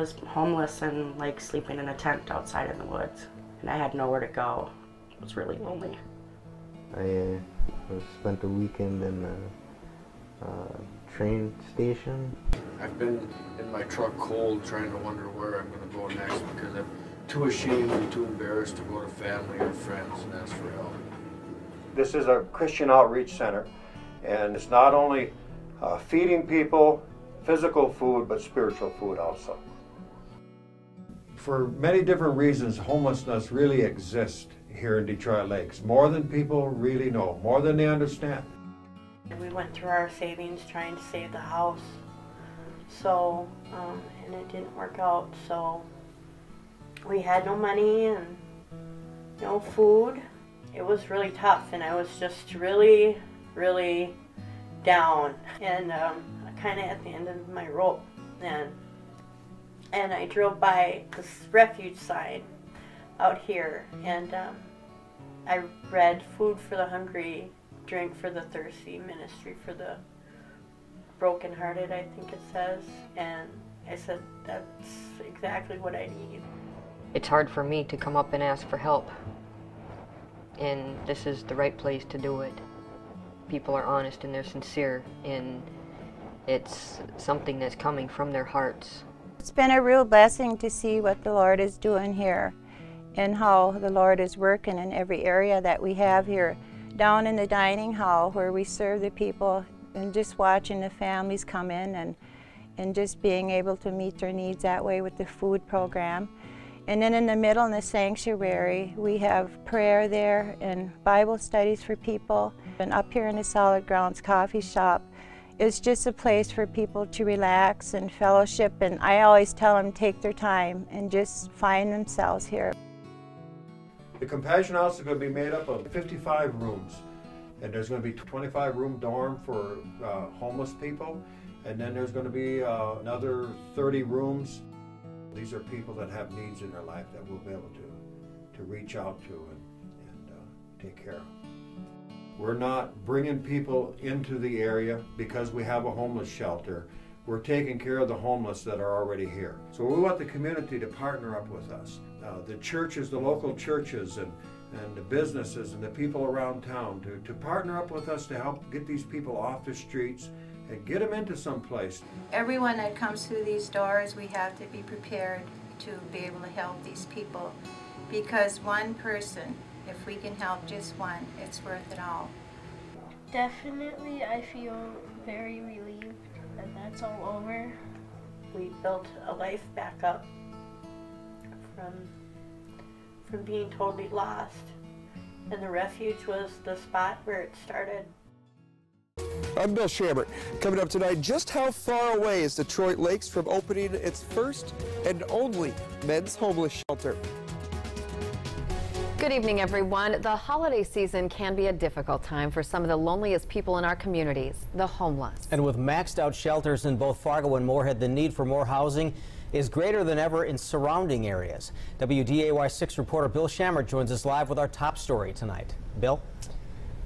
was homeless and like sleeping in a tent outside in the woods, and I had nowhere to go. It was really lonely. I spent a weekend in a train station. I've been in my truck cold trying to wonder where I'm going to go next because I'm too ashamed and too embarrassed to go to family or friends and ask for help. This is a Christian outreach center, and it's not only feeding people physical food, but spiritual food also. For many different reasons, homelessness really exists here in Detroit Lakes, more than people really know, more than they understand. We went through our savings trying to save the house, so, and it didn't work out, so we had no money and no food. It was really tough, and I was just really, really down, and kind of at the end of my rope. And I drove by this Refuge sign out here, and I read "Food for the hungry, drink for the thirsty, ministry for the brokenhearted," I think it says, and I said, that's exactly what I need. It's hard for me to come up and ask for help, and this is the right place to do it. People are honest and they're sincere, and it's something that's coming from their hearts. It's been a real blessing to see what the Lord is doing here and how the Lord is working in every area that we have here. Down in the dining hall where we serve the people, and just watching the families come in and just being able to meet their needs that way with the food program. And then in the middle in the sanctuary, we have prayer there and Bible studies for people. And up here in the Solid Grounds Coffee Shop, it's just a place for people to relax and fellowship. And I always tell them take their time and just find themselves here. The Compassion House is going to be made up of 55 rooms. And there's going to be a 25-room dorm for homeless people. And then there's going to be another 30 rooms. These are people that have needs in their life that we'll be able to reach out to and take care of. We're not bringing people into the area because we have a homeless shelter. We're taking care of the homeless that are already here. So we want the community to partner up with us. The churches, the local churches and the businesses and the people around town to partner up with us to help get these people off the streets and get them into some place. Everyone that comes through these doors, we have to be prepared to be able to help these people, because one person, if we can help just one, it's worth it all. Definitely, I feel very relieved that that's all over. We built a life back up from being totally lost, and the Refuge was the spot where it started. I'm Bill Shambert. Coming up tonight, just how far away is Detroit Lakes from opening its first and only men's homeless shelter? Good evening, everyone. The holiday season can be a difficult time for some of the loneliest people in our communities, the homeless. And with maxed out shelters in both Fargo and Moorhead, the need for more housing is greater than ever in surrounding areas. WDAY 6 reporter Bill Shambert joins us live with our top story tonight. Bill?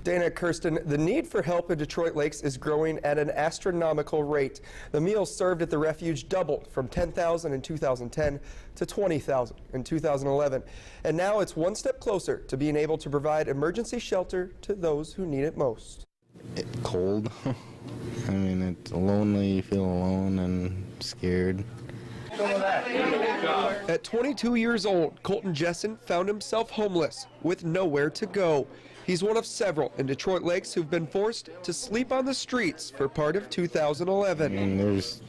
Dana, Kirsten, the need for help in Detroit Lakes is growing at an astronomical rate. The meals served at the Refuge doubled from 10,000 in 2010 to 20,000 in 2011. And now it's one step closer to being able to provide emergency shelter to those who need it most. It's cold. I mean, it's lonely, you feel alone and scared. At 22 years old, Colton Jessen found himself homeless with nowhere to go. He's one of several in Detroit Lakes who've been forced to sleep on the streets for part of 2011. I mean, there's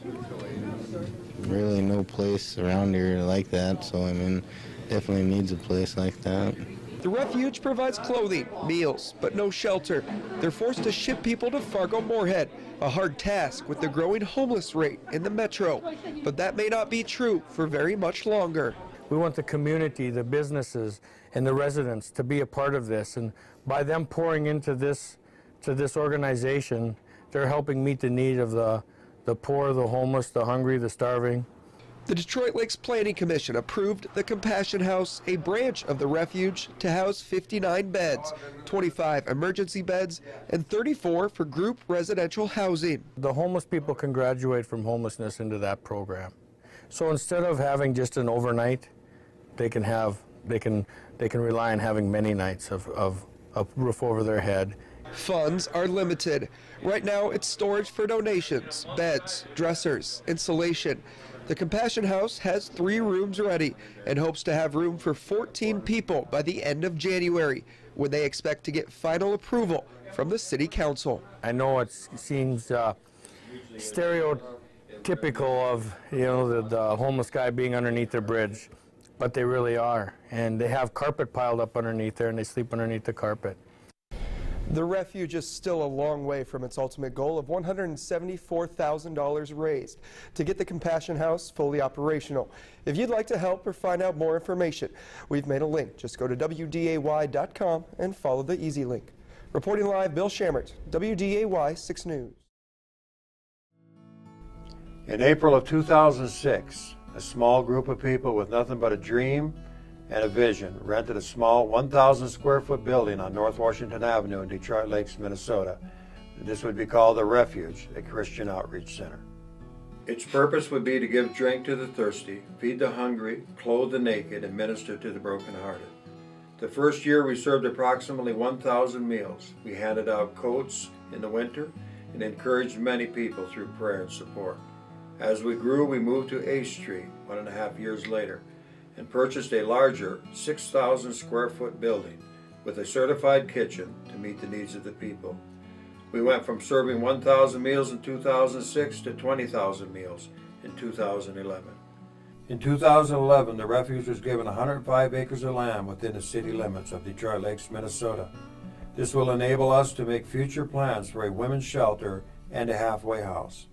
really no place around here like that, so I mean, definitely needs a place like that. The Refuge provides clothing, meals, but no shelter. They're forced to ship people to Fargo Moorhead, a hard task with the growing homeless rate in the metro. But that may not be true for very much longer. We want the community, the businesses, and the residents to be a part of this, and by them pouring into this organization, they're helping meet the need of the poor, the homeless, the hungry, the starving. The Detroit Lakes Planning Commission approved the Compassion House, a branch of the Refuge, to house 59 beds, 25 emergency beds, and 34 for group residential housing. The homeless people can graduate from homelessness into that program. So instead of having just an overnight, they can rely on having many nights of a roof over their head. Funds are limited. Right now, it's storage for donations, beds, dressers, insulation. The Compassion House has 3 rooms ready and hopes to have room for 14 people by the end of January, when they expect to get final approval from the City Council. I know it seems stereotypical of, you know, the homeless guy being underneath the bridge, but they really are. And they have carpet piled up underneath there, and they sleep underneath the carpet. The Refuge is still a long way from its ultimate goal of $174,000 raised to get the Compassion House fully operational. If you'd like to help or find out more information, we've made a link. Just go to WDAY.com and follow the easy link. Reporting live, Bill Shammert, WDAY 6 News. In April of 2006, a small group of people with nothing but a dream and a vision rented a small 1,000 square foot building on North Washington Avenue in Detroit Lakes, Minnesota. This would be called the Refuge, a Christian outreach center. Its purpose would be to give drink to the thirsty, feed the hungry, clothe the naked, and minister to the brokenhearted. The first year we served approximately 1,000 meals. We handed out coats in the winter and encouraged many people through prayer and support. As we grew, we moved to 8th Street 1.5 years later and purchased a larger 6,000 square foot building with a certified kitchen to meet the needs of the people. We went from serving 1,000 meals in 2006 to 20,000 meals in 2011. In 2011, the Refuge was given 105 acres of land within the city limits of Detroit Lakes, Minnesota. This will enable us to make future plans for a women's shelter and a halfway house.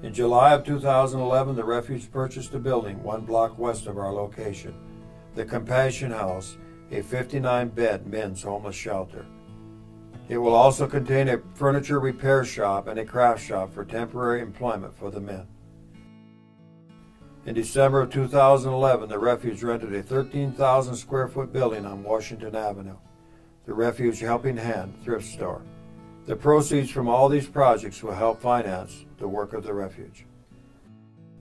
In July of 2011, the Refuge purchased a building 1 block west of our location, the Compassion House, a 59-bed men's homeless shelter. It will also contain a furniture repair shop and a craft shop for temporary employment for the men. In December of 2011, the Refuge rented a 13,000 square foot building on Washington Avenue, the Refuge Helping Hand thrift store. The proceeds from all these projects will help finance the work of the Refuge.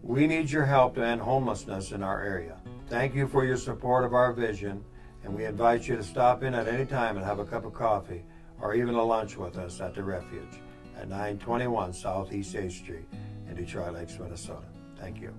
We need your help to end homelessness in our area. Thank you for your support of our vision, and we invite you to stop in at any time and have a cup of coffee or even a lunch with us at the Refuge at 921 Southeast 8th Street in Detroit Lakes, Minnesota. Thank you.